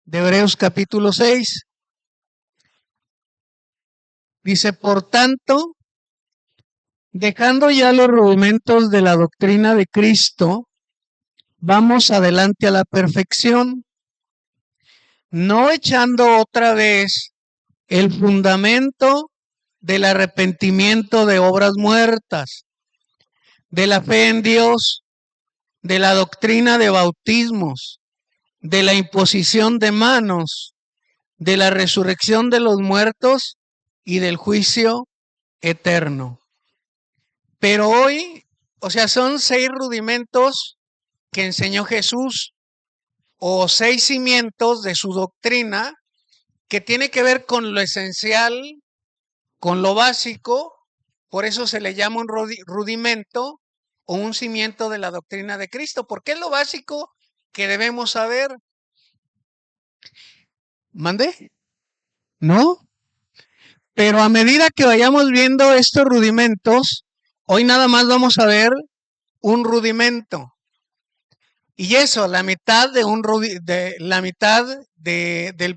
de Hebreos capítulo 6. Dice, por tanto, dejando ya los rudimentos de la doctrina de Cristo, vamos adelante a la perfección, no echando otra vez el fundamento del arrepentimiento de obras muertas, de la fe en Dios, de la doctrina de bautismos, de la imposición de manos, de la resurrección de los muertos y del juicio eterno. Pero hoy, son 6 rudimentos que enseñó Jesús o 6 cimientos de su doctrina que tiene que ver con lo esencial, con lo básico. Por eso se le llama un rudimento o un cimiento de la doctrina de Cristo, porque es lo básico que debemos saber. ¿Mande? ¿No? Pero a medida que vayamos viendo estos rudimentos, hoy nada más vamos a ver un rudimento. Y eso, la mitad del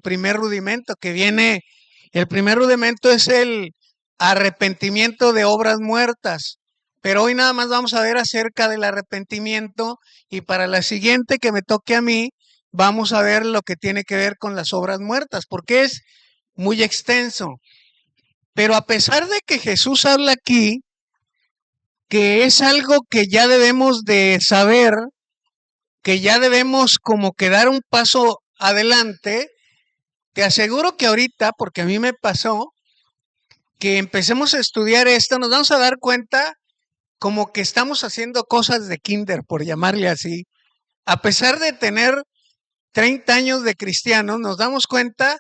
primer rudimento que viene. El primer rudimento es el arrepentimiento de obras muertas. Pero hoy nada más vamos a ver acerca del arrepentimiento, y para la siguiente que me toque a mí, vamos a ver lo que tiene que ver con las obras muertas, porque es muy extenso. Pero a pesar de que Jesús habla aquí, que es algo que ya debemos de saber, que ya debemos como que dar un paso adelante, te aseguro que ahorita, porque a mí me pasó, que empecemos a estudiar esto, nos vamos a dar cuenta como que estamos haciendo cosas de kinder, por llamarle así. A pesar de tener 30 años de cristianos, nos damos cuenta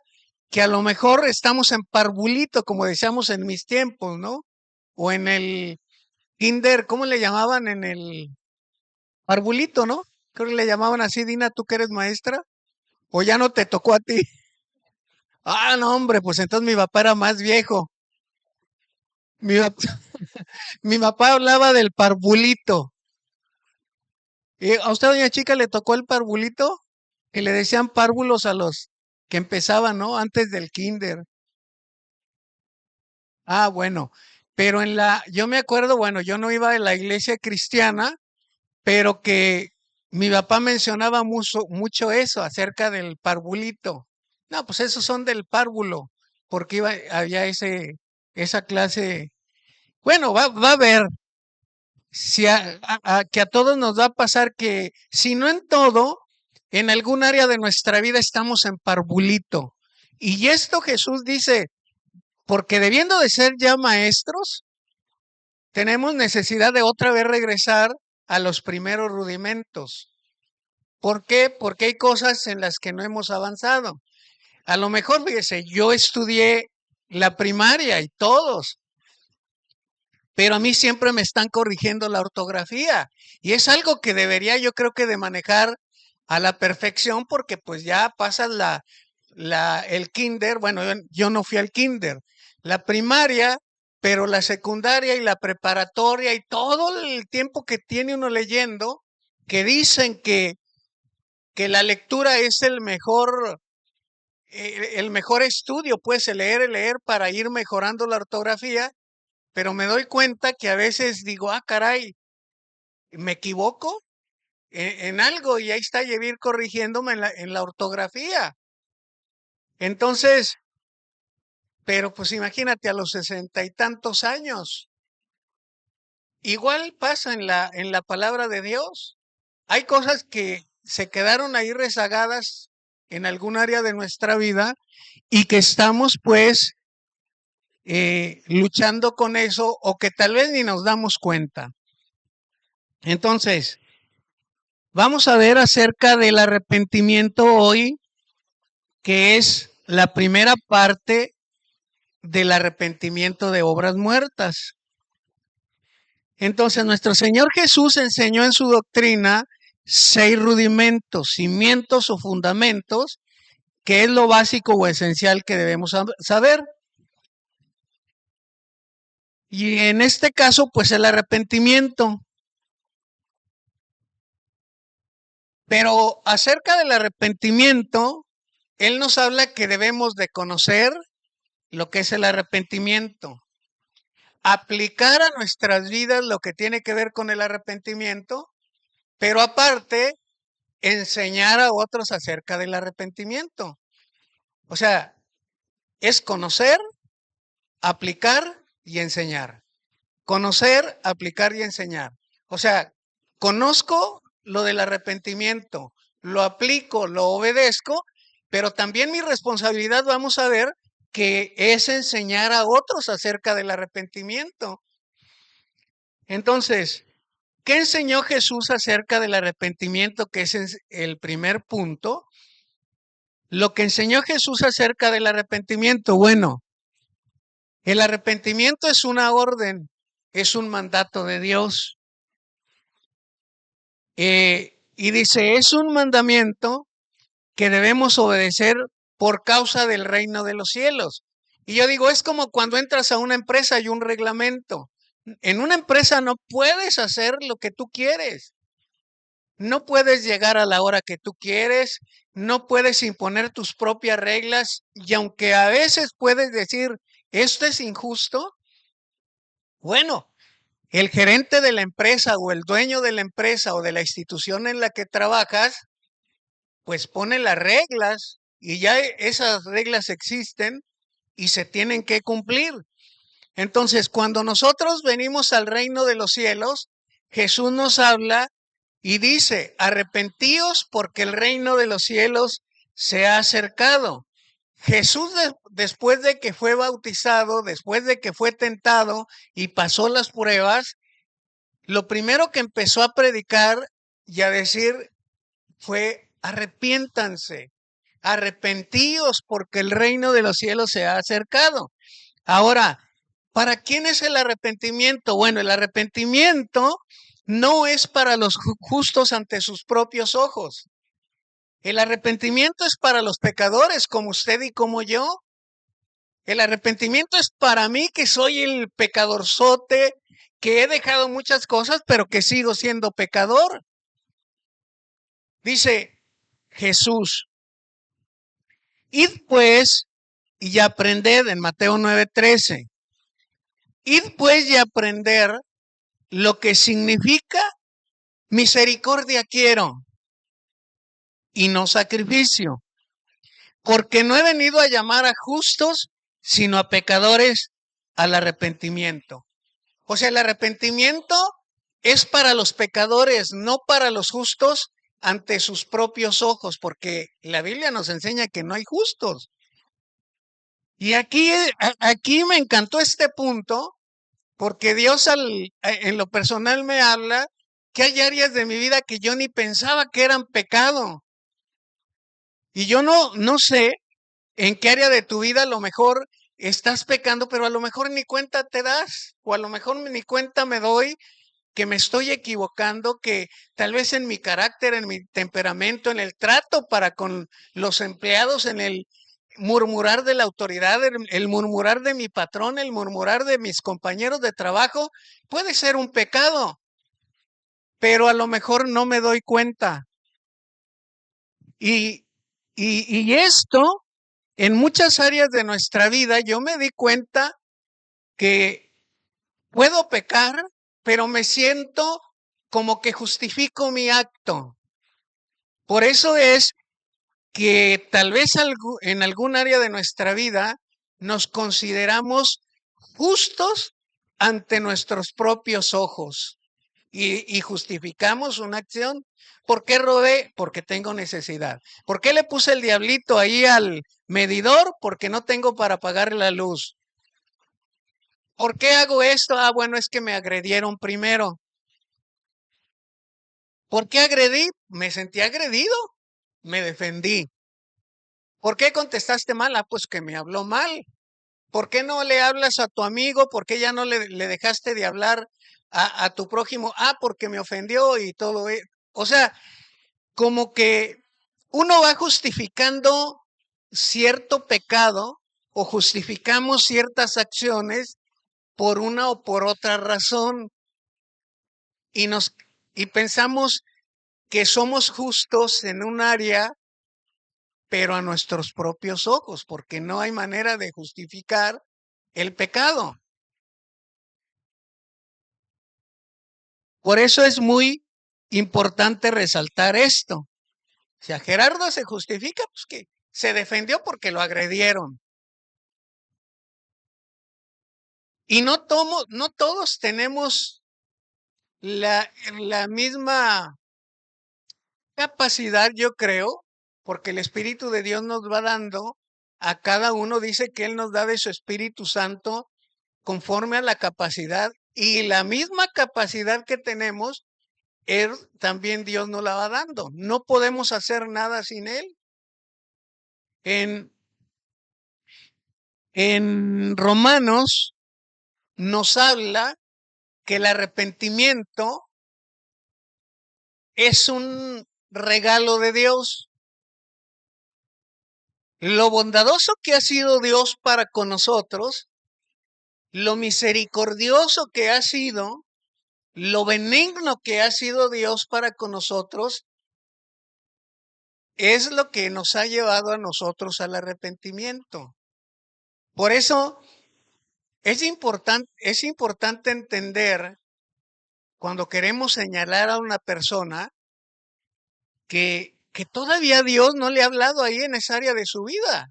que a lo mejor estamos en parvulito, como decíamos en mis tiempos, ¿no? O en el kinder, ¿cómo le llamaban? En el parvulito, ¿no? Creo que le llamaban así. Dina, tú que eres maestra, o ya no te tocó a ti. Ah, no, hombre, pues entonces mi papá era más viejo. Mi, mi papá hablaba del parvulito. ¿A usted, doña Chica, le tocó el parvulito? Que le decían párvulos a los que empezaban, ¿no? Antes del kinder. Ah, bueno. Pero yo me acuerdo, bueno, yo no iba a la iglesia cristiana, pero que mi papá mencionaba mucho eso acerca del parvulito. No, pues esos son del párvulo, porque había esa clase. Bueno, va a ver, si que a todos nos va a pasar que, si no en todo, en algún área de nuestra vida estamos en parvulito. Y esto Jesús dice, porque debiendo de ser ya maestros, tenemos necesidad de otra vez regresar a los primeros rudimentos. ¿Por qué? Porque hay cosas en las que no hemos avanzado. A lo mejor, fíjese, yo estudié la primaria y todos, pero a mí siempre me están corrigiendo la ortografía, y es algo que debería, yo creo, que de manejar a la perfección, porque pues ya pasas el kinder. Bueno, yo no fui al kinder, la primaria, pero la secundaria y la preparatoria y todo el tiempo que tiene uno leyendo, que dicen que la lectura es el mejor estudio, pues el leer para ir mejorando la ortografía. Pero me doy cuenta que a veces digo, ah, caray, me equivoco en algo, y ahí está Yevir corrigiéndome en la ortografía. Entonces, pero pues imagínate, a los 60 y tantos años, igual pasa en la palabra de Dios. Hay cosas que se quedaron ahí rezagadas en algún área de nuestra vida, y que estamos pues luchando con eso, o que tal vez ni nos damos cuenta. Entonces, vamos a ver acerca del arrepentimiento hoy, que es la primera parte del arrepentimiento de obras muertas. Entonces, nuestro Señor Jesús enseñó en su doctrina 6 rudimentos, cimientos o fundamentos, que es lo básico o esencial que debemos saber. Y en este caso, pues el arrepentimiento. Pero acerca del arrepentimiento, Él nos habla que debemos de conocer lo que es el arrepentimiento, aplicar a nuestras vidas lo que tiene que ver con el arrepentimiento, pero aparte, enseñar a otros acerca del arrepentimiento. O sea, es conocer, aplicar y enseñar. Conocer, aplicar y enseñar. O sea, conozco lo del arrepentimiento, lo aplico, lo obedezco, pero también mi responsabilidad, vamos a ver, que es enseñar a otros acerca del arrepentimiento. Entonces, ¿qué enseñó Jesús acerca del arrepentimiento? Que es el primer punto. Lo que enseñó Jesús acerca del arrepentimiento, bueno, el arrepentimiento es una orden, es un mandato de Dios. Y dice, es un mandamiento que debemos obedecer por causa del reino de los cielos. Y yo digo, es como cuando entras a una empresa y un reglamento. En una empresa no puedes hacer lo que tú quieres. No puedes llegar a la hora que tú quieres, no puedes imponer tus propias reglas y aunque a veces puedes decir, esto es injusto, bueno, el gerente de la empresa o el dueño de la empresa o de la institución en la que trabajas, pues pone las reglas y ya esas reglas existen y se tienen que cumplir. Entonces, cuando nosotros venimos al reino de los cielos, Jesús nos habla y dice, arrepentíos porque el reino de los cielos se ha acercado. Jesús después de que fue bautizado, después de que fue tentado y pasó las pruebas, lo primero que empezó a predicar y a decir fue arrepiéntanse, arrepentíos porque el reino de los cielos se ha acercado. Ahora, ¿para quién es el arrepentimiento? Bueno, el arrepentimiento no es para los justos ante sus propios ojos. El arrepentimiento es para los pecadores como usted y como yo. El arrepentimiento es para mí que soy el pecadorzote, que he dejado muchas cosas, pero que sigo siendo pecador. Dice Jesús, id pues y aprended en Mateo 9:13. Id pues y aprender lo que significa misericordia quiero y no sacrificio, porque no he venido a llamar a justos, sino a pecadores al arrepentimiento. O sea, el arrepentimiento es para los pecadores, no para los justos ante sus propios ojos, porque la Biblia nos enseña que no hay justos. Y aquí me encantó este punto, porque Dios en lo personal me habla que hay áreas de mi vida que yo ni pensaba que eran pecado. Y yo no sé en qué área de tu vida a lo mejor estás pecando, pero a lo mejor ni cuenta te das, o a lo mejor ni cuenta me doy que me estoy equivocando, que tal vez en mi carácter, en mi temperamento, en el trato para con los empleados, en el murmurar de la autoridad, el murmurar de mi patrón, el murmurar de mis compañeros de trabajo, puede ser un pecado, pero a lo mejor no me doy cuenta. Y, y esto, en muchas áreas de nuestra vida, yo me di cuenta que puedo pecar, pero me siento como que justifico mi acto. Por eso es que tal vez en algún área de nuestra vida nos consideramos justos ante nuestros propios ojos y justificamos una acción. ¿Por qué robé? Porque tengo necesidad. ¿Por qué le puse el diablito ahí al medidor? Porque no tengo para pagar la luz. ¿Por qué hago esto? Ah, bueno, es que me agredieron primero. ¿Por qué agredí? Me sentí agredido, me defendí. ¿Por qué contestaste mal? Ah, pues que me habló mal. ¿Por qué no le hablas a tu amigo? ¿Por qué ya no le dejaste de hablar a tu prójimo? Ah, porque me ofendió y todo. O sea, como que uno va justificando cierto pecado o justificamos ciertas acciones por una o por otra razón y y pensamos que somos justos en un área pero a nuestros propios ojos, porque no hay manera de justificar el pecado. Por eso es muy importante resaltar esto. Si a Gerardo se justifica, pues que se defendió porque lo agredieron. Y no todos tenemos la misma capacidad, yo creo, porque el Espíritu de Dios nos va dando a cada uno, dice que Él nos da de su Espíritu Santo conforme a la capacidad, y la misma capacidad que tenemos, Él también Dios nos la va dando. No podemos hacer nada sin Él. En Romanos nos habla que el arrepentimiento es un regalo de Dios. Lo bondadoso que ha sido Dios para con nosotros, lo misericordioso que ha sido, lo benigno que ha sido Dios para con nosotros, es lo que nos ha llevado a nosotros al arrepentimiento. Por eso es importante entender cuando queremos señalar a una persona que todavía Dios no le ha hablado ahí en esa área de su vida.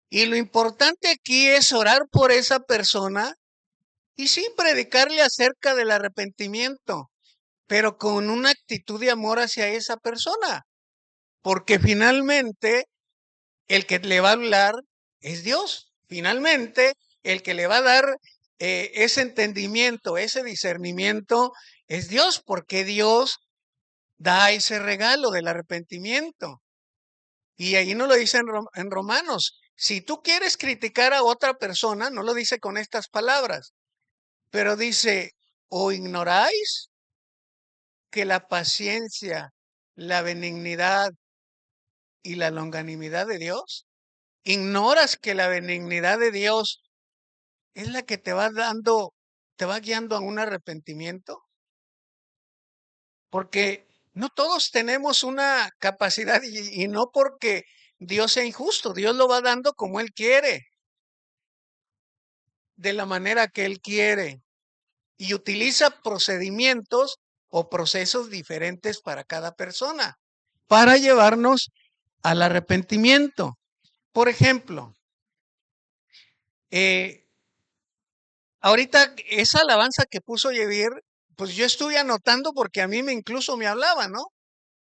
Y lo importante aquí es orar por esa persona y sí predicarle acerca del arrepentimiento, pero con una actitud de amor hacia esa persona, porque finalmente el que le va a hablar es Dios. Finalmente, el que le va a dar ese entendimiento, ese discernimiento, es Dios, porque Dios da ese regalo del arrepentimiento. Y ahí no lo dice en Romanos. Si tú quieres criticar a otra persona, no lo dice con estas palabras, pero dice, ¿o ignoráis que la paciencia, la benignidad y la longanimidad de Dios? ¿Ignoras que la benignidad de Dios es la que te va dando, te va guiando a un arrepentimiento? Porque no todos tenemos una capacidad y no porque Dios sea injusto, Dios lo va dando como Él quiere, de la manera que Él quiere, y utiliza procedimientos o procesos diferentes para cada persona, para llevarnos al arrepentimiento. Por ejemplo, eh, ahorita esa alabanza que puso Yevir, pues yo estuve anotando porque a mí me incluso me hablaba, ¿no?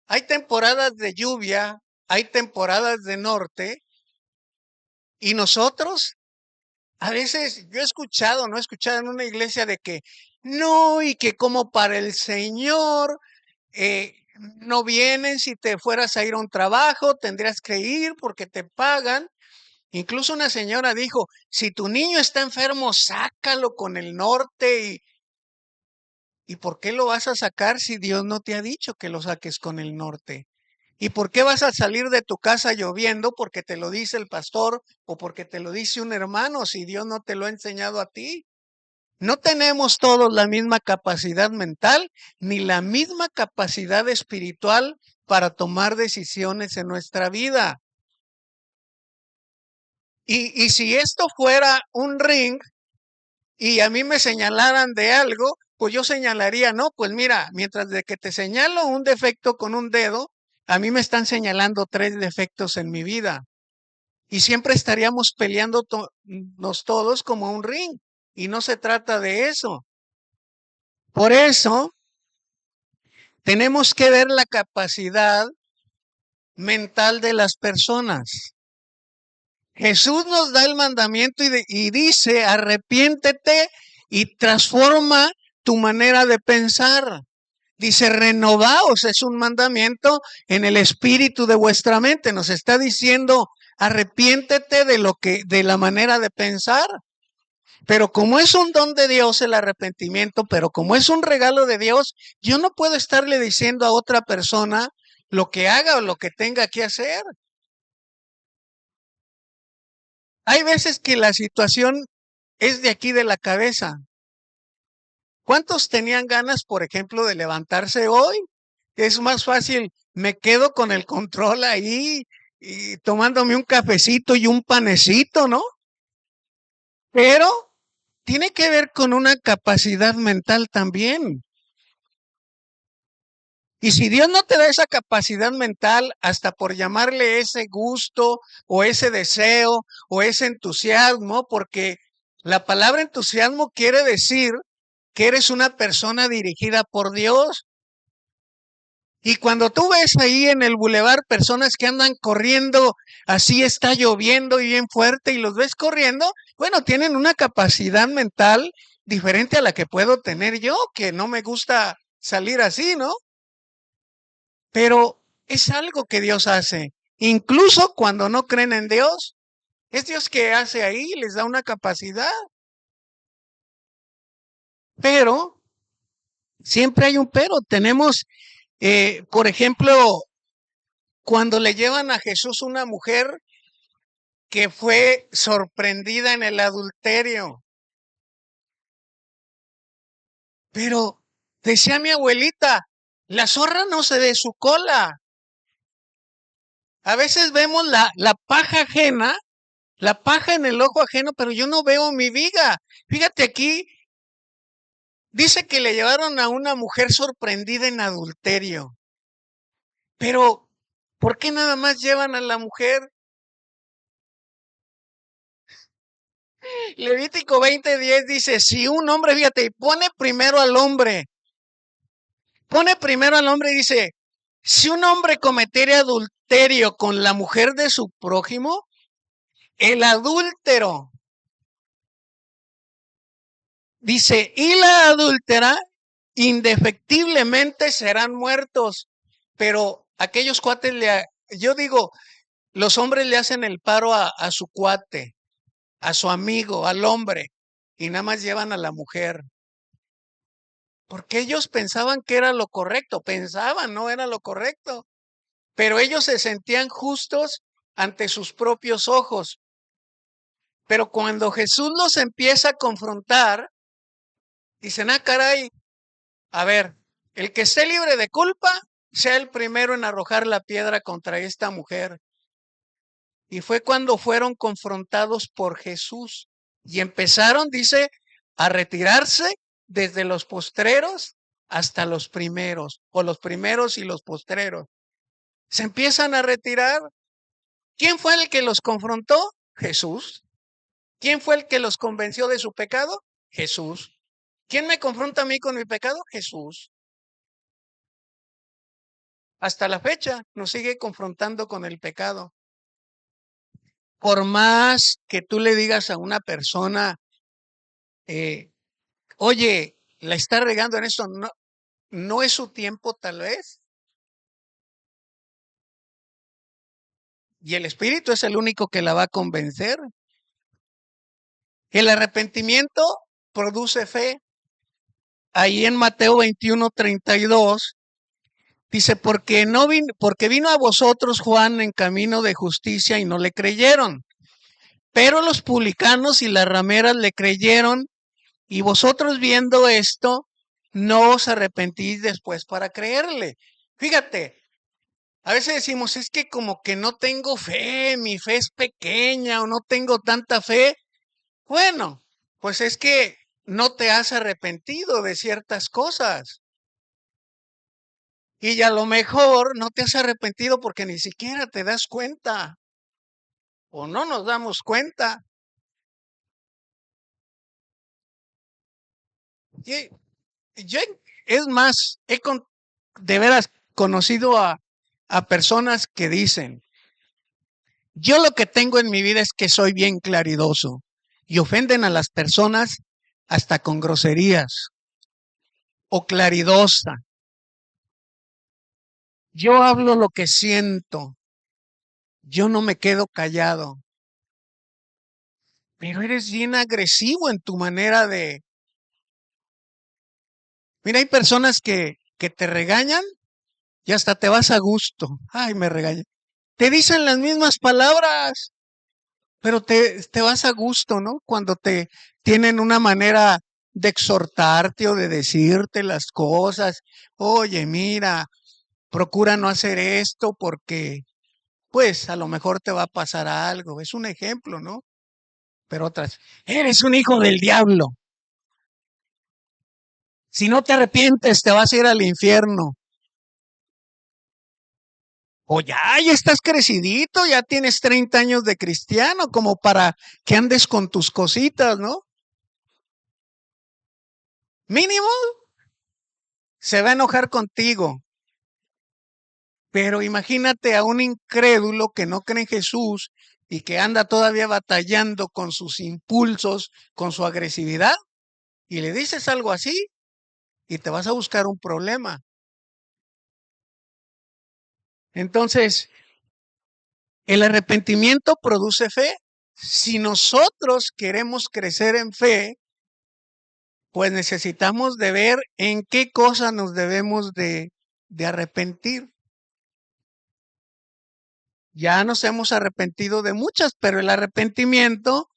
Hay temporadas de lluvia, hay temporadas de norte, y nosotros, a veces, yo he escuchado, no he escuchado en una iglesia de que no, y que como para el Señor, eh, no vienen, si te fueras a ir a un trabajo, tendrías que ir porque te pagan. Incluso una señora dijo, si tu niño está enfermo, sácalo con el norte. ¿Y por qué lo vas a sacar si Dios no te ha dicho que lo saques con el norte? ¿Y por qué vas a salir de tu casa lloviendo porque te lo dice el pastor o porque te lo dice un hermano si Dios no te lo ha enseñado a ti? No tenemos todos la misma capacidad mental ni la misma capacidad espiritual para tomar decisiones en nuestra vida. Y si esto fuera un ring y a mí me señalaran de algo, pues yo señalaría, no, pues mira, mientras de que te señalo un defecto con un dedo, a mí me están señalando 3 defectos en mi vida. Y siempre estaríamos peleando nos todos como un ring. Y no se trata de eso. Por eso tenemos que ver la capacidad mental de las personas. Jesús nos da el mandamiento y dice, arrepiéntete y transforma tu manera de pensar. Dice, renovaos, es un mandamiento en el espíritu de vuestra mente. Nos está diciendo, arrepiéntete de la manera de pensar. Pero como es un don de Dios el arrepentimiento, pero como es un regalo de Dios, yo no puedo estarle diciendo a otra persona lo que haga o lo que tenga que hacer. Hay veces que la situación es de aquí de la cabeza. ¿Cuántos tenían ganas, por ejemplo, de levantarse hoy? Es más fácil me quedo con el control ahí y tomándome un cafecito y un panecito, ¿no? Pero tiene que ver con una capacidad mental también. Y si Dios no te da esa capacidad mental, hasta por llamarle ese gusto o ese deseo o ese entusiasmo, porque la palabra entusiasmo quiere decir que eres una persona dirigida por Dios. Y cuando tú ves ahí en el bulevar personas que andan corriendo, así está lloviendo y bien fuerte y los ves corriendo, bueno, tienen una capacidad mental diferente a la que puedo tener yo, que no me gusta salir así, ¿no? Pero es algo que Dios hace. Incluso cuando no creen en Dios, es Dios que hace ahí, les da una capacidad. Pero siempre hay un pero. Tenemos, por ejemplo, cuando le llevan a Jesús una mujer que fue sorprendida en el adulterio. Pero decía mi abuelita, la zorra no se ve su cola. A veces vemos la paja ajena, la paja en el ojo ajeno, pero yo no veo mi viga. Fíjate aquí, dice que le llevaron a una mujer sorprendida en adulterio. Pero, ¿por qué nada más llevan a la mujer? Levítico 20:10 dice, si un hombre, fíjate, pone primero al hombre y dice, si un hombre cometiera adulterio con la mujer de su prójimo, el adúltero, dice, y la adúltera indefectiblemente serán muertos. Pero aquellos cuates, yo digo, los hombres le hacen el paro a su cuate, a su amigo, al hombre, y nada más llevan a la mujer. Porque ellos pensaban que era lo correcto, pensaban, no era lo correcto. Pero ellos se sentían justos ante sus propios ojos. Pero cuando Jesús los empieza a confrontar, dicen, ah, caray, a ver, el que esté libre de culpa, sea el primero en arrojar la piedra contra esta mujer. Y fue cuando fueron confrontados por Jesús y empezaron, dice, a retirarse desde los postreros hasta los primeros, o los primeros y los postreros. Se empiezan a retirar. ¿Quién fue el que los confrontó? Jesús. ¿Quién fue el que los convenció de su pecado? Jesús. ¿Quién me confronta a mí con mi pecado? Jesús. Hasta la fecha nos sigue confrontando con el pecado. Por más que tú le digas a una persona, eh, oye, la está regando en eso, no, no es su tiempo tal vez. Y el Espíritu es el único que la va a convencer. El arrepentimiento produce fe. Ahí en Mateo 21:32 dice, porque vino a vosotros Juan en camino de justicia y no le creyeron, pero los publicanos y las rameras le creyeron, y vosotros viendo esto, no os arrepentís después para creerle. Fíjate, a veces decimos, es que como que no tengo fe, mi fe es pequeña o no tengo tanta fe. Bueno, pues es que no te has arrepentido de ciertas cosas. Y a lo mejor no te has arrepentido porque ni siquiera te das cuenta o no nos damos cuenta. Y yo, es más, de veras conocido a personas que dicen, yo lo que tengo en mi vida es que soy bien claridoso y ofenden a las personas hasta con groserías o claridosa. Yo hablo lo que siento, yo no me quedo callado, pero eres bien agresivo en tu manera de... Mira, hay personas que te regañan y hasta te vas a gusto. Ay, me regañan. Te dicen las mismas palabras, pero te vas a gusto, ¿no? Cuando te tienen una manera de exhortarte o de decirte las cosas. Oye, mira, procura no hacer esto porque, pues, a lo mejor te va a pasar algo. Es un ejemplo, ¿no? Pero otras, eres un hijo del diablo. Si no te arrepientes, te vas a ir al infierno. O ya estás crecidito, ya tienes 30 años de cristiano, como para que andes con tus cositas, ¿no? Mínimo se va a enojar contigo. Pero imagínate a un incrédulo que no cree en Jesús y que anda todavía batallando con sus impulsos, con su agresividad, y le dices algo así y te vas a buscar un problema. Entonces, el arrepentimiento produce fe. Si nosotros queremos crecer en fe, pues necesitamos de ver en qué cosa nos debemos de arrepentir. Ya nos hemos arrepentido de muchas, pero el arrepentimiento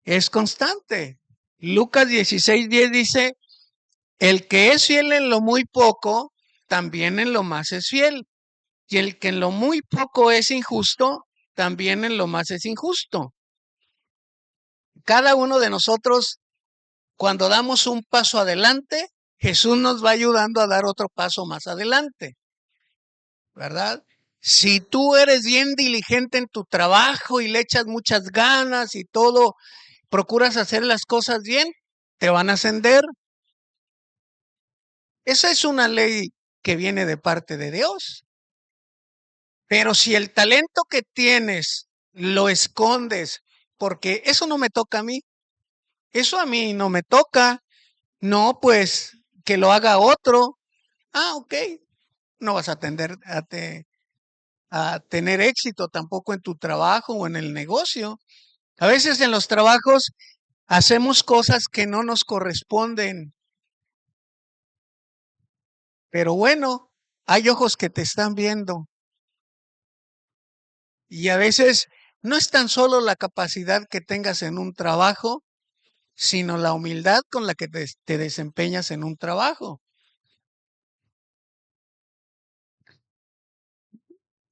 es constante. Lucas 16:10 dice, el que es fiel en lo muy poco, también en lo más es fiel. Y el que en lo muy poco es injusto, también en lo más es injusto. Cada uno de nosotros, cuando damos un paso adelante, Jesús nos va ayudando a dar otro paso más adelante, ¿verdad? Si tú eres bien diligente en tu trabajo y le echas muchas ganas y todo, procuras hacer las cosas bien, te van a ascender. Esa es una ley que viene de parte de Dios. Pero si el talento que tienes lo escondes, porque eso no me toca a mí, eso a mí no me toca, no, pues que lo haga otro. Ah, ok, no vas a a tener éxito tampoco en tu trabajo o en el negocio. A veces en los trabajos hacemos cosas que no nos corresponden, pero bueno, hay ojos que te están viendo y a veces no es tan solo la capacidad que tengas en un trabajo, sino la humildad con la que te desempeñas en un trabajo.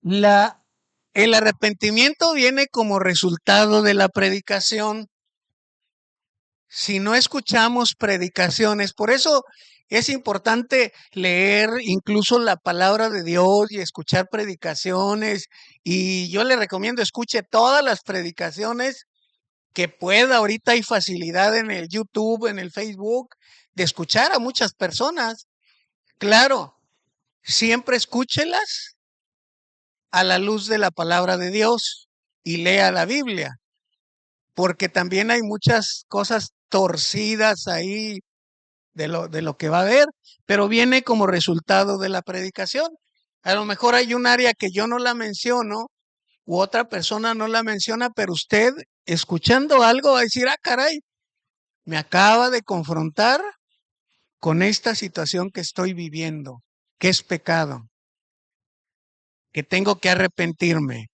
La, el arrepentimiento viene como resultado de la predicación. Si no escuchamos predicaciones, por eso es importante leer incluso la palabra de Dios y escuchar predicaciones. Y yo le recomiendo escuche todas las predicaciones que pueda. Ahorita hay facilidad en el YouTube, en el Facebook, de escuchar a muchas personas. Claro, siempre escúchelas a la luz de la palabra de Dios y lea la Biblia, porque también hay muchas cosas torcidas ahí de lo que va a haber, pero viene como resultado de la predicación. A lo mejor hay un área que yo no la menciono u otra persona no la menciona, pero usted escuchando algo va a decir, ah, caray, me acaba de confrontar con esta situación que estoy viviendo, que es pecado, que tengo que arrepentirme.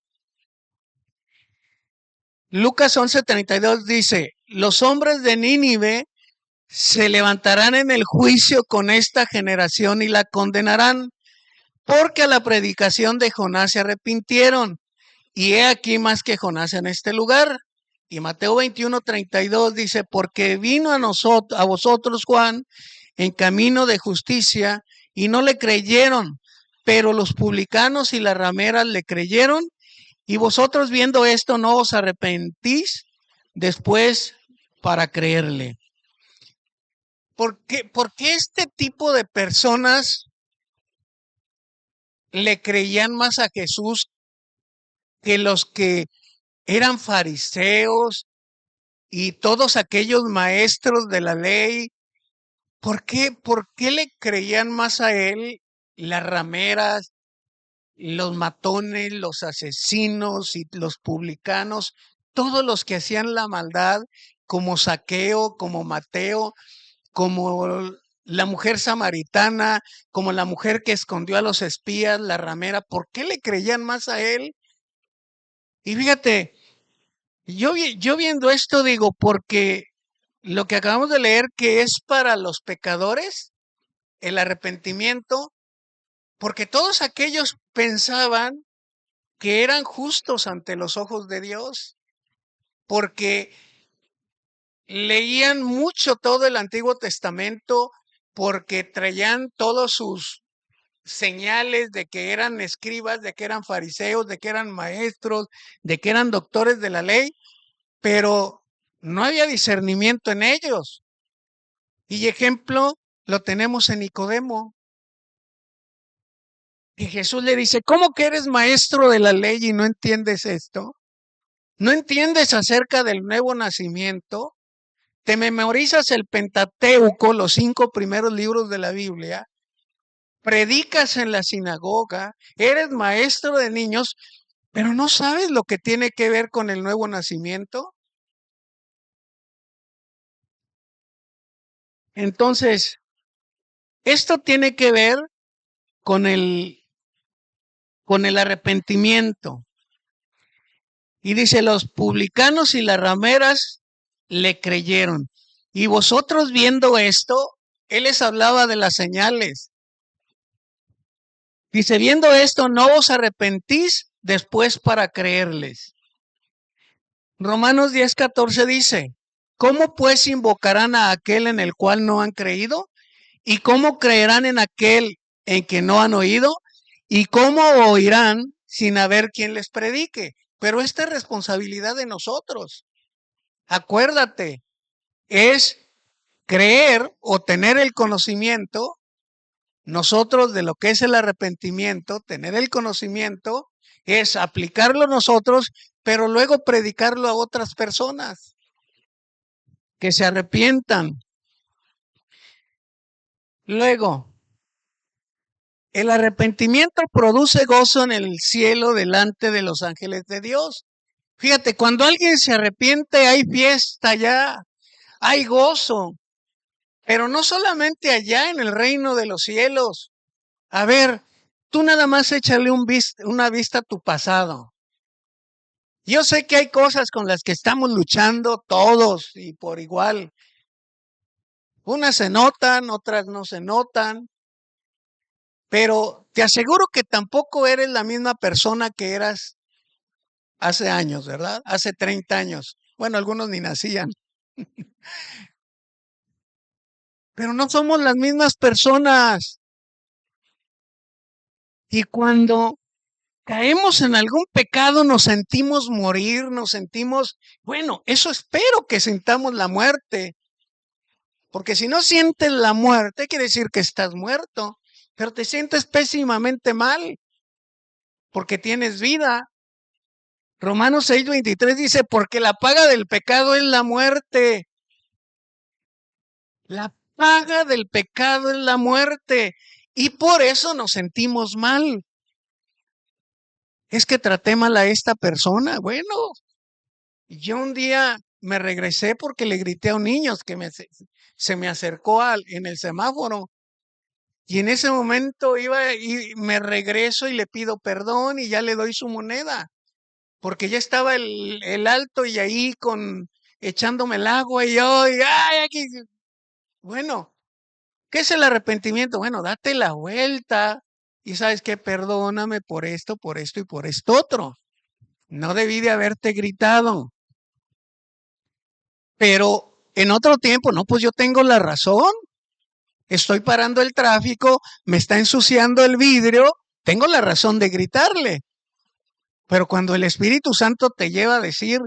Lucas 11:32 dice, los hombres de Nínive se levantarán en el juicio con esta generación y la condenarán, porque a la predicación de Jonás se arrepintieron. Y he aquí más que Jonás en este lugar. Y Mateo 21:32 dice, porque vino a vosotros Juan en camino de justicia y no le creyeron, pero los publicanos y las rameras le creyeron, y vosotros viendo esto no os arrepentís después para creerle. ¿Por qué este tipo de personas le creían más a Jesús que los que eran fariseos y todos aquellos maestros de la ley? Por qué le creían más a él las rameras, los matones, los asesinos y los publicanos, todos los que hacían la maldad, como Zaqueo, como Mateo, como la mujer samaritana, como la mujer que escondió a los espías, la ramera? ¿Por qué le creían más a él? Y fíjate, yo viendo esto digo, porque lo que acabamos de leer que es para los pecadores, el arrepentimiento, porque todos aquellos pensaban que eran justos ante los ojos de Dios, porque leían mucho todo el Antiguo Testamento, porque traían todos sus señales de que eran escribas, de que eran fariseos, de que eran maestros, de que eran doctores de la ley, pero no había discernimiento en ellos. Y ejemplo lo tenemos en Nicodemo, que Jesús le dice, ¿cómo que eres maestro de la ley y no entiendes esto? ¿No entiendes acerca del nuevo nacimiento? ¿Te memorizas el Pentateuco, los 5 primeros libros de la Biblia? ¿Predicas en la sinagoga? ¿Eres maestro de niños? ¿Pero no sabes lo que tiene que ver con el nuevo nacimiento? Entonces, esto tiene que ver con el arrepentimiento. Y dice, los publicanos y las rameras le creyeron. Y vosotros viendo esto, él les hablaba de las señales. Dice, viendo esto, no os arrepentís después para creerles. Romanos 10:14 dice, ¿cómo pues invocarán a aquel en el cual no han creído? ¿Y cómo creerán en aquel en que no han oído? ¿Y cómo oirán sin haber quien les predique? Pero esta es responsabilidad de nosotros. Acuérdate, es creer o tener el conocimiento, nosotros de lo que es el arrepentimiento, tener el conocimiento, es aplicarlo nosotros, pero luego predicarlo a otras personas que se arrepientan. Luego, el arrepentimiento produce gozo en el cielo delante de los ángeles de Dios. Fíjate, cuando alguien se arrepiente hay fiesta ya, hay gozo, pero no solamente allá en el reino de los cielos. A ver, tú nada más échale una vista a tu pasado. Yo sé que hay cosas con las que estamos luchando todos y por igual. Unas se notan, otras no se notan, pero te aseguro que tampoco eres la misma persona que eras hace años, ¿verdad? Hace 30 años. Bueno, algunos ni nacían, pero no somos las mismas personas. Y cuando caemos en algún pecado, nos sentimos morir, nos sentimos, bueno, eso espero que sintamos la muerte, porque si no sientes la muerte, quiere decir que estás muerto, pero te sientes pésimamente mal, porque tienes vida. Romanos 6:23 dice, porque la paga del pecado es la muerte. La paga del pecado es la muerte. Y por eso nos sentimos mal. Es que traté mal a esta persona. Bueno, yo un día me regresé porque le grité a un niño que se me acercó en el semáforo. Y en ese momento iba y me regreso y le pido perdón y ya le doy su moneda. Porque ya estaba el alto y ahí echándome el agua y yo, ay, aquí. Bueno, ¿qué es el arrepentimiento? Bueno, date la vuelta y sabes que perdóname por esto y por esto otro. No debí de haberte gritado, pero en otro tiempo, no, pues yo tengo la razón. Estoy parando el tráfico, me está ensuciando el vidrio, tengo la razón de gritarle. Pero cuando el Espíritu Santo te lleva a decir,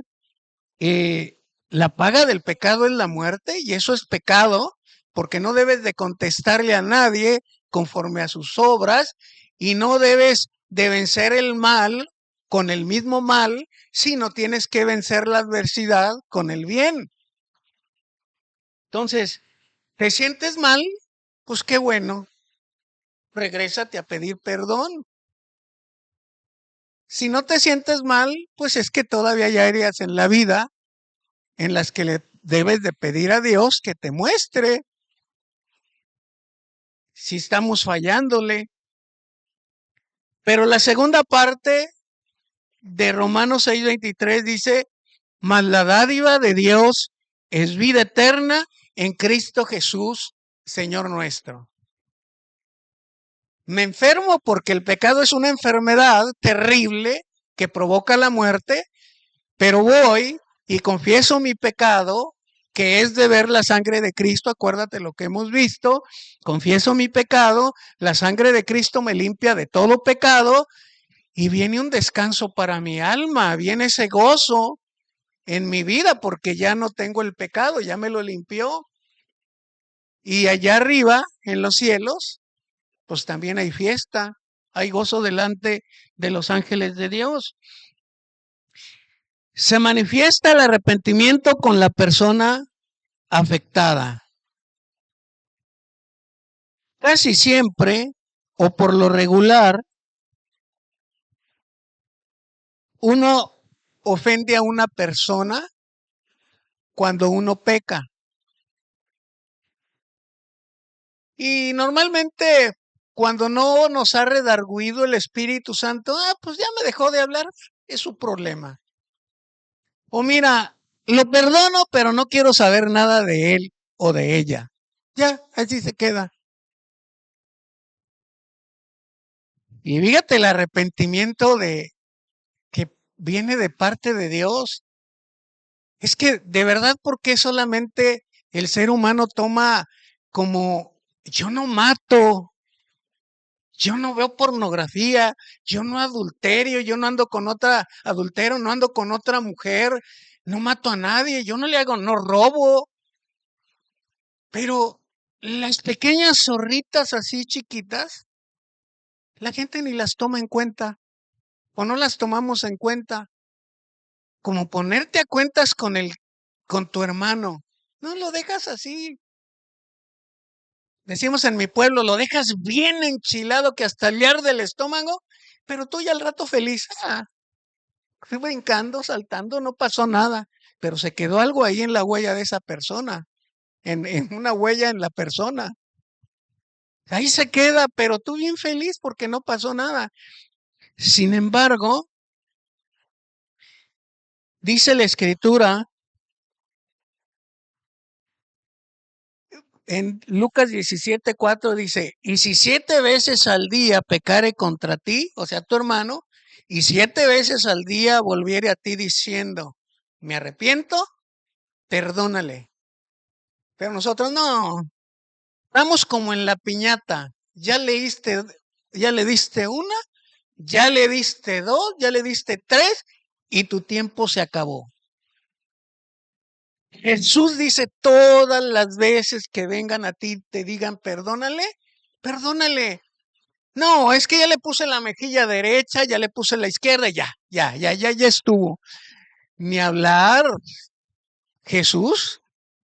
la paga del pecado es la muerte, y eso es pecado, porque no debes de contestarle a nadie conforme a sus obras, y no debes de vencer el mal con el mismo mal, sino tienes que vencer la adversidad con el bien. Entonces, ¿te sientes mal? Pues qué bueno, regrésate a pedir perdón. Si no te sientes mal, pues es que todavía hay áreas en la vida en las que le debes de pedir a Dios que te muestre si estamos fallándole. Pero la segunda parte de Romanos 6:23 dice, mas la dádiva de Dios es vida eterna en Cristo Jesús, Señor nuestro. Me enfermo porque el pecado es una enfermedad terrible que provoca la muerte, pero voy y confieso mi pecado, que es de ver la sangre de Cristo. Acuérdate lo que hemos visto. Confieso mi pecado, la sangre de Cristo me limpia de todo pecado y viene un descanso para mi alma, viene ese gozo en mi vida porque ya no tengo el pecado, ya me lo limpió. Y allá arriba, en los cielos, pues también hay fiesta, hay gozo delante de los ángeles de Dios. Se manifiesta el arrepentimiento con la persona afectada. Casi siempre, o por lo regular, uno ofende a una persona cuando uno peca. Y normalmente, cuando no nos ha redarguido el Espíritu Santo, pues ya me dejó de hablar, es su problema. O mira, lo perdono, pero no quiero saber nada de él o de ella. Ya, así se queda. Y fíjate el arrepentimiento de que viene de parte de Dios. Es que de verdad, ¿por qué solamente el ser humano toma como yo no mato, yo no veo pornografía, yo no adulterio, yo no ando con otra adultero, no ando con otra mujer, no mato a nadie, yo no le hago, no robo, pero las pequeñas zorritas así chiquitas, la gente ni las toma en cuenta o no las tomamos en cuenta, como ponerte a cuentas con tu hermano. No lo dejas así. Decimos en mi pueblo, lo dejas bien enchilado que hasta le arde el estómago, pero tú ya al rato feliz. Fui brincando, saltando, no pasó nada, pero se quedó algo ahí en la huella de esa persona, en una huella en la persona. Ahí se queda, pero tú bien feliz porque no pasó nada. Sin embargo, dice la escritura en Lucas 17:4 dice, y si 7 veces al día pecare contra ti, o sea, tu hermano, y 7 veces al día volviere a ti diciendo, me arrepiento, perdónale. Pero nosotros no, estamos como en la piñata, ya le diste una, ya le diste dos, ya le diste tres, y tu tiempo se acabó. Jesús dice todas las veces que vengan a ti, te digan, perdónale, perdónale. No, es que ya le puse la mejilla derecha, ya le puse la izquierda, ya estuvo. Ni hablar, Jesús.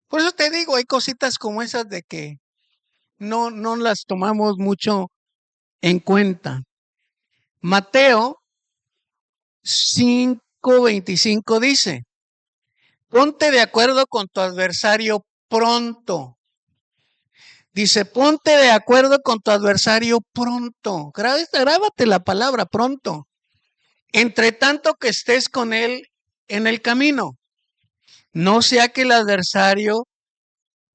Por eso te digo, hay cositas como esas de que no las tomamos mucho en cuenta. Mateo 5:25 dice, ponte de acuerdo con tu adversario pronto. Dice, ponte de acuerdo con tu adversario pronto. Grábate la palabra pronto. Entre tanto que estés con él en el camino. No sea que el adversario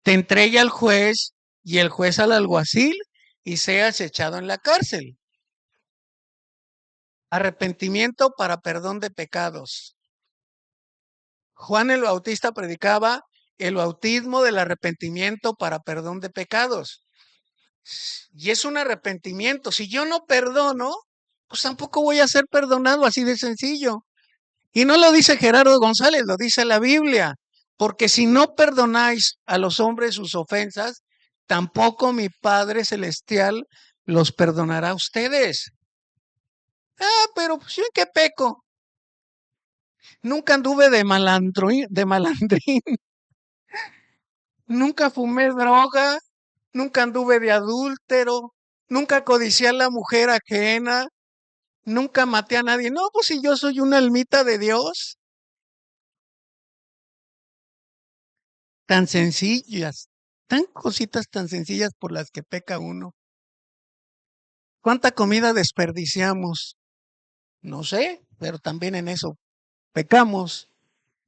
te entregue al juez y el juez al alguacil y seas echado en la cárcel. Arrepentimiento para perdón de pecados. Juan el Bautista predicaba el bautismo del arrepentimiento para perdón de pecados. Y es un arrepentimiento. Si yo no perdono, pues tampoco voy a ser perdonado, así de sencillo. Y no lo dice Gerardo González, lo dice la Biblia. Porque si no perdonáis a los hombres sus ofensas, tampoco mi Padre Celestial los perdonará a ustedes. Pero pues yo en qué peco. Nunca anduve de malandrín, nunca fumé droga, nunca anduve de adúltero, nunca codicié a la mujer ajena, nunca maté a nadie. No, pues si yo soy una almita de Dios, tan sencillas, tan cositas tan sencillas por las que peca uno. ¿Cuánta comida desperdiciamos? No sé, pero también en eso pecamos.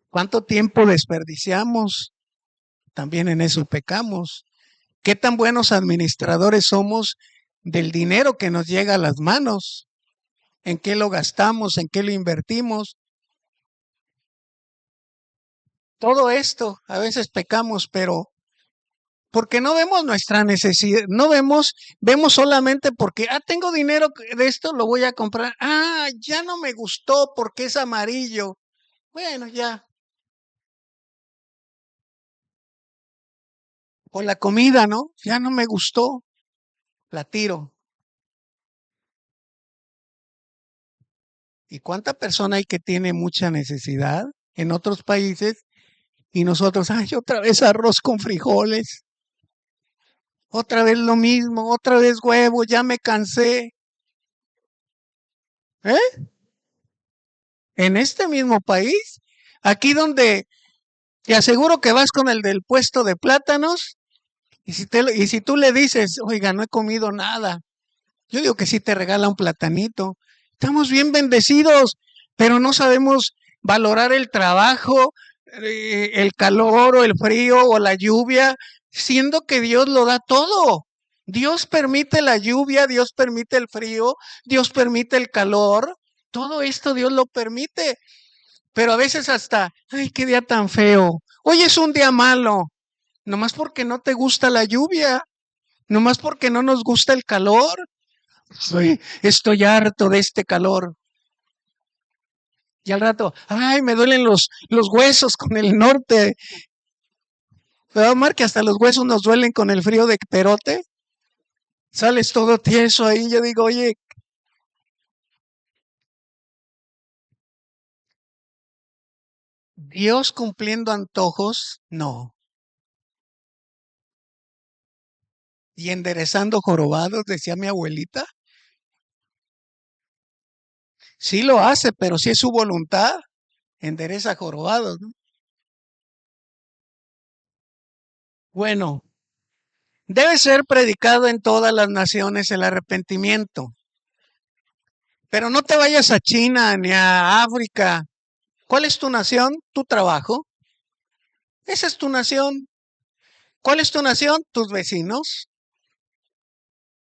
¿Cuánto tiempo desperdiciamos? También en eso pecamos. ¿Qué tan buenos administradores somos del dinero que nos llega a las manos, en qué lo gastamos, en qué lo invertimos. Todo esto, a veces pecamos, pero porque no vemos nuestra necesidad, no vemos solamente porque, tengo dinero de esto, lo voy a comprar. Ya no me gustó porque es amarillo. Bueno, ya. O la comida, ¿no? Ya no me gustó, la tiro. ¿Y cuánta persona hay que tiene mucha necesidad en otros países y nosotros, otra vez arroz con frijoles, otra vez lo mismo, otra vez huevo, ya me cansé? ¿Eh? En este mismo país, aquí donde te aseguro que vas con el del puesto de plátanos y si tú le dices, oiga, no he comido nada, yo digo que sí te regala un platanito. Estamos bien bendecidos, pero no sabemos valorar el trabajo, el calor o el frío o la lluvia, siendo que Dios lo da todo. Dios permite la lluvia, Dios permite el frío, Dios permite el calor. Todo esto Dios lo permite. Pero a veces hasta, qué día tan feo. Hoy es un día malo, nomás porque no te gusta la lluvia, nomás porque no nos gusta el calor. Estoy harto de este calor. Y al rato, me duelen los huesos con el norte. ¿Verdad, Omar, que hasta los huesos nos duelen con el frío de Perote? Sales todo tieso ahí. Yo digo, oye, Dios cumpliendo antojos, no. Y enderezando jorobados, decía mi abuelita. Sí lo hace, pero si es su voluntad, endereza jorobados, ¿no? Bueno, debe ser predicado en todas las naciones el arrepentimiento. Pero no te vayas a China ni a África. ¿Cuál es tu nación? Tu trabajo. Esa es tu nación. ¿Cuál es tu nación? Tus vecinos.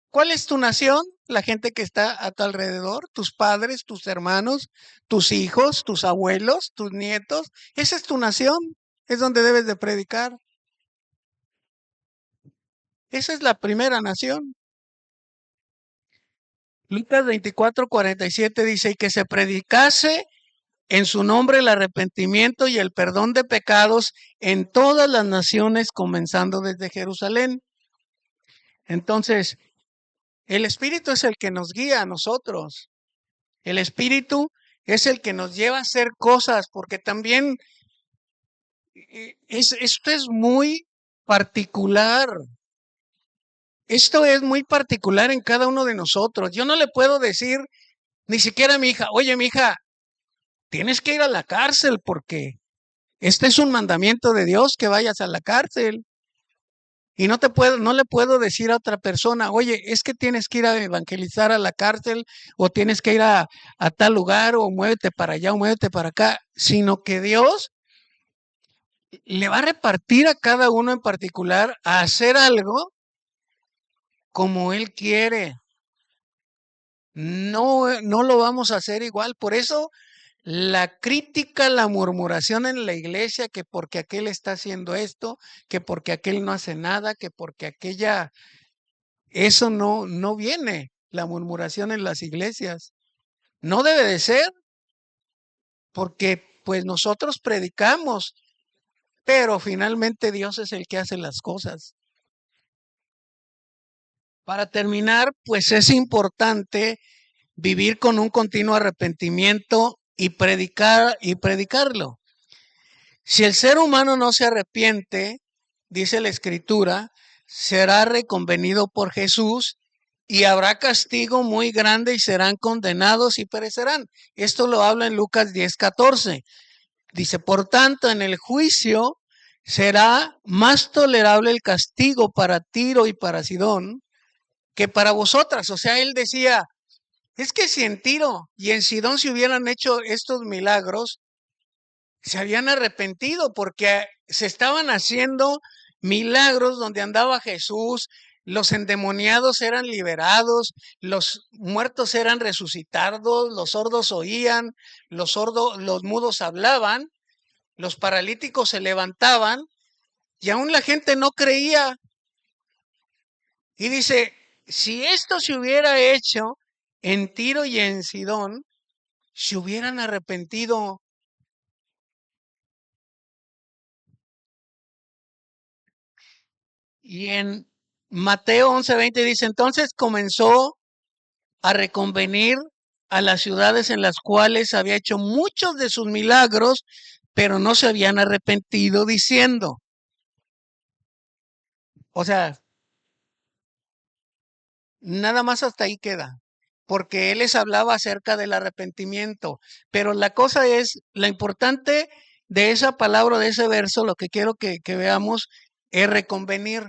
¿Cuál es tu nación? La gente que está a tu alrededor, tus padres, tus hermanos, tus hijos, tus abuelos, tus nietos. Esa es tu nación. Es donde debes de predicar. Esa es la primera nación. Lucas 24:47 dice, y que se predicase en su nombre el arrepentimiento y el perdón de pecados en todas las naciones, comenzando desde Jerusalén. Entonces, el Espíritu es el que nos guía a nosotros. El Espíritu es el que nos lleva a hacer cosas, porque también esto es muy particular. Esto es muy particular en cada uno de nosotros. Yo no le puedo decir ni siquiera a mi hija, oye, mi hija, tienes que ir a la cárcel porque este es un mandamiento de Dios que vayas a la cárcel. Y no le puedo decir a otra persona, oye, es que tienes que ir a evangelizar a la cárcel o tienes que ir a tal lugar o muévete para allá o muévete para acá, sino que Dios le va a repartir a cada uno en particular a hacer algo como Él quiere. No, no lo vamos a hacer igual. Por eso la crítica, la murmuración en la iglesia, que porque aquel está haciendo esto, que porque aquel no hace nada, que porque aquella, eso no viene, la murmuración en las iglesias. No debe de ser, porque pues nosotros predicamos, pero finalmente Dios es el que hace las cosas. Para terminar, pues es importante vivir con un continuo arrepentimiento y predicarlo. Si el ser humano no se arrepiente, dice la Escritura, será reconvenido por Jesús y habrá castigo muy grande y serán condenados y perecerán. Esto lo habla en Lucas 10:14. Dice, por tanto, en el juicio será más tolerable el castigo para Tiro y para Sidón que para vosotras. O sea, él decía, es que si en Tiro y en Sidón se hubieran hecho estos milagros, se habían arrepentido porque se estaban haciendo milagros donde andaba Jesús, los endemoniados eran liberados, los muertos eran resucitados, los sordos oían, los mudos hablaban, los paralíticos se levantaban y aún la gente no creía. Y dice, si esto se hubiera hecho en Tiro y en Sidón, se hubieran arrepentido. Y en Mateo 11:20 dice, entonces comenzó a reconvenir a las ciudades en las cuales había hecho muchos de sus milagros, pero no se habían arrepentido diciendo. O sea, nada más hasta ahí queda, porque él les hablaba acerca del arrepentimiento. Pero la cosa es, la importante de esa palabra, de ese verso, lo que quiero que veamos es reconvenir.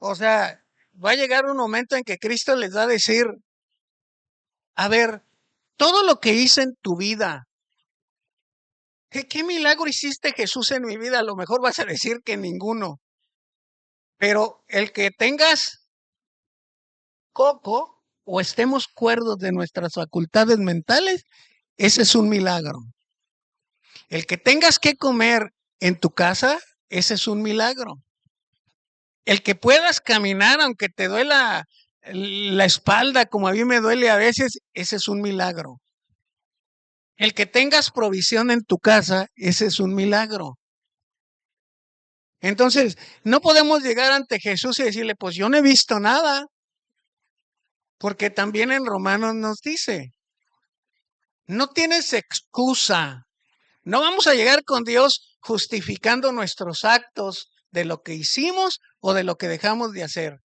O sea, va a llegar un momento en que Cristo les va a decir, a ver, todo lo que hice en tu vida, ¿qué milagro hiciste Jesús en mi vida? A lo mejor vas a decir que ninguno, pero el que tengas coco o estemos cuerdos de nuestras facultades mentales, ese es un milagro. El que tengas que comer en tu casa, ese es un milagro. El que puedas caminar aunque te duela la espalda como a mí me duele a veces, ese es un milagro. El que tengas provisión en tu casa, ese es un milagro. Entonces, no podemos llegar ante Jesús y decirle, pues yo no he visto nada, porque también en Romanos nos dice, no tienes excusa. No vamos a llegar con Dios justificando nuestros actos de lo que hicimos o de lo que dejamos de hacer.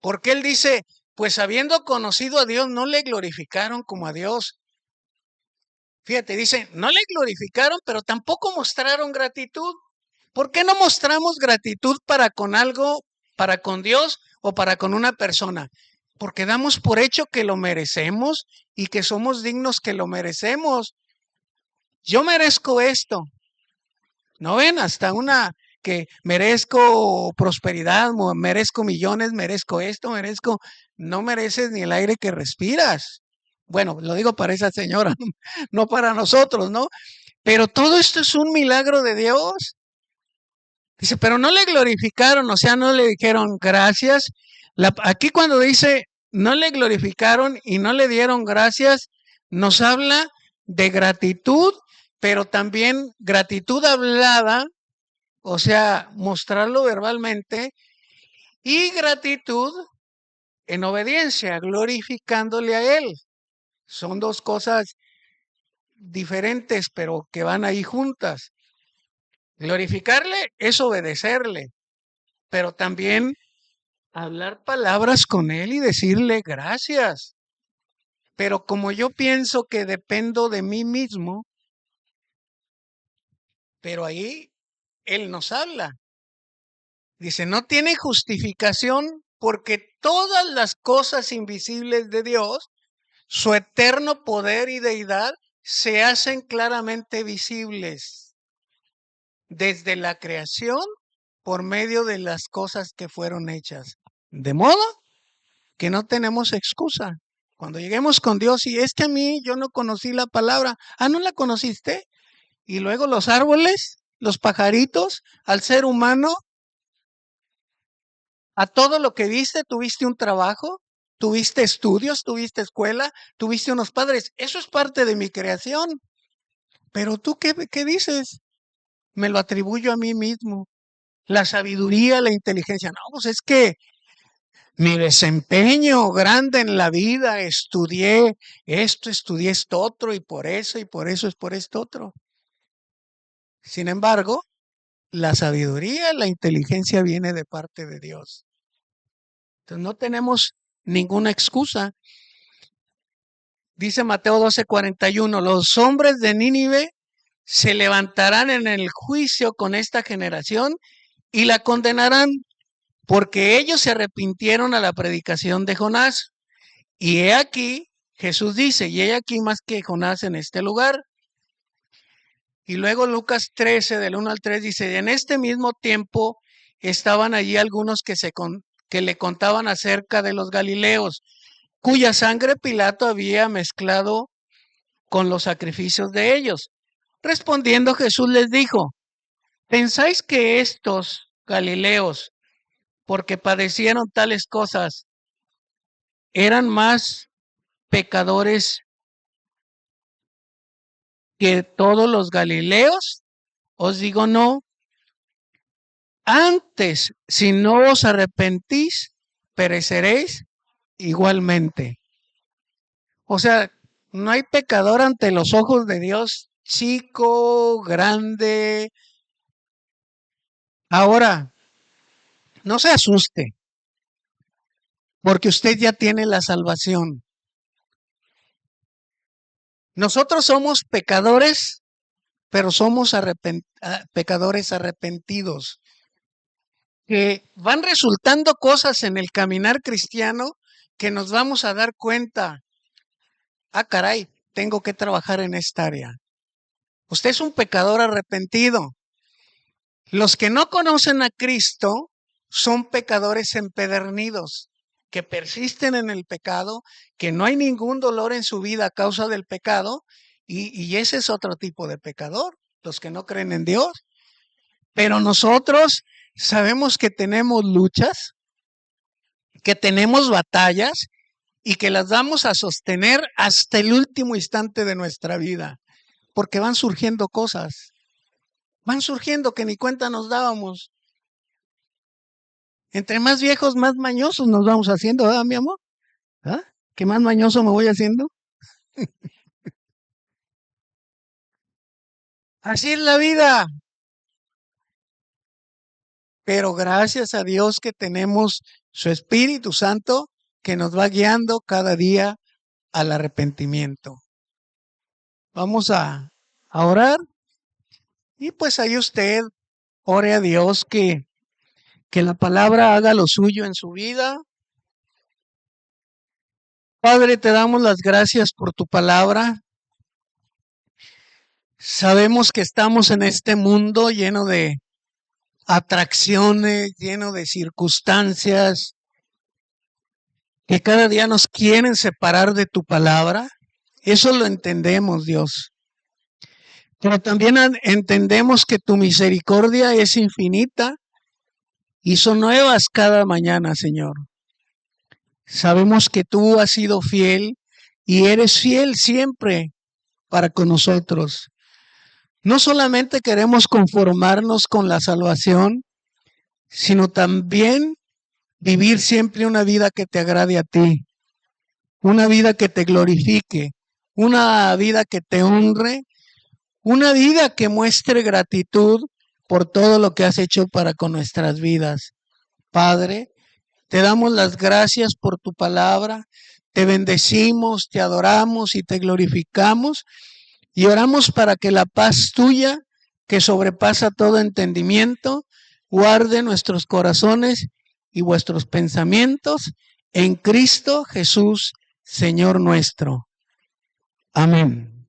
Porque Él dice, pues habiendo conocido a Dios, no le glorificaron como a Dios. Fíjate, dice, no le glorificaron, pero tampoco mostraron gratitud. ¿Por qué no mostramos gratitud para con algo, para con Dios o para con una persona? Porque damos por hecho que lo merecemos y que somos dignos que lo merecemos. Yo merezco esto. ¿No ven? Hasta una que merezco prosperidad, merezco millones, merezco esto, merezco. No mereces ni el aire que respiras. Bueno, lo digo para esa señora, no para nosotros, ¿no? Pero todo esto es un milagro de Dios. Dice, pero no le glorificaron, o sea, no le dijeron gracias. Aquí cuando dice, no le glorificaron y no le dieron gracias, nos habla de gratitud, pero también gratitud hablada, o sea, mostrarlo verbalmente, y gratitud en obediencia, glorificándole a Él. Son dos cosas diferentes, pero que van ahí juntas. Glorificarle es obedecerle, pero también hablar palabras con Él y decirle gracias. Pero como yo pienso que dependo de mí mismo, pero ahí Él nos habla. Dice, no tiene justificación porque todas las cosas invisibles de Dios, su eterno poder y deidad, se hacen claramente visibles desde la creación por medio de las cosas que fueron hechas. De modo que no tenemos excusa. Cuando lleguemos con Dios, y es que a mí yo no conocí la palabra, ¿no la conociste? Y luego los árboles, los pajaritos, al ser humano, a todo lo que viste, tuviste un trabajo, tuviste estudios, tuviste escuela, tuviste unos padres. Eso es parte de mi creación. Pero tú, ¿qué dices? Me lo atribuyo a mí mismo. La sabiduría, la inteligencia. No, pues es que mi desempeño grande en la vida, estudié esto otro, y por eso es por esto otro. Sin embargo, la sabiduría, la inteligencia viene de parte de Dios. Entonces no tenemos ninguna excusa. Dice Mateo 12:41, los hombres de Nínive se levantarán en el juicio con esta generación y la condenarán, porque ellos se arrepintieron a la predicación de Jonás. Y he aquí, Jesús dice, y he aquí más que Jonás en este lugar. Y luego Lucas 13, del 1 al 3, dice, en este mismo tiempo estaban allí algunos que le contaban acerca de los galileos, cuya sangre Pilato había mezclado con los sacrificios de ellos. Respondiendo Jesús les dijo: ¿pensáis que estos galileos, porque padecieron tales cosas, eran más pecadores que todos los galileos? Os digo no. Antes, si no os arrepentís, pereceréis igualmente. O sea, no hay pecador ante los ojos de Dios, chico, grande. Ahora, no se asuste, porque usted ya tiene la salvación. Nosotros somos pecadores, pero somos pecadores arrepentidos, que van resultando cosas en el caminar cristiano que nos vamos a dar cuenta. Ah, caray, tengo que trabajar en esta área. Usted es un pecador arrepentido. Los que no conocen a Cristo son pecadores empedernidos, que persisten en el pecado, que no hay ningún dolor en su vida a causa del pecado, y ese es otro tipo de pecador, los que no creen en Dios. Pero nosotros sabemos que tenemos luchas, que tenemos batallas y que las vamos a sostener hasta el último instante de nuestra vida, porque van surgiendo cosas, van surgiendo que ni cuenta nos dábamos. Entre más viejos, más mañosos nos vamos haciendo, ¿verdad, mi amor? ¿Ah? ¿Qué más mañoso me voy haciendo? Así es la vida. Pero gracias a Dios que tenemos su Espíritu Santo que nos va guiando cada día al arrepentimiento. Vamos a orar y pues ahí usted ore a Dios que la palabra haga lo suyo en su vida. Padre, te damos las gracias por tu palabra. Sabemos que estamos en este mundo lleno de atracciones, lleno de circunstancias que cada día nos quieren separar de tu palabra. Eso lo entendemos, Dios. Pero también entendemos que tu misericordia es infinita y son nuevas cada mañana, Señor. Sabemos que tú has sido fiel y eres fiel siempre para con nosotros. No solamente queremos conformarnos con la salvación, sino también vivir siempre una vida que te agrade a ti, una vida que te glorifique, una vida que te honre, una vida que muestre gratitud por todo lo que has hecho para con nuestras vidas. Padre, te damos las gracias por tu palabra, te bendecimos, te adoramos y te glorificamos y oramos para que la paz tuya, que sobrepasa todo entendimiento, guarde nuestros corazones y vuestros pensamientos en Cristo Jesús, Señor nuestro. Amén.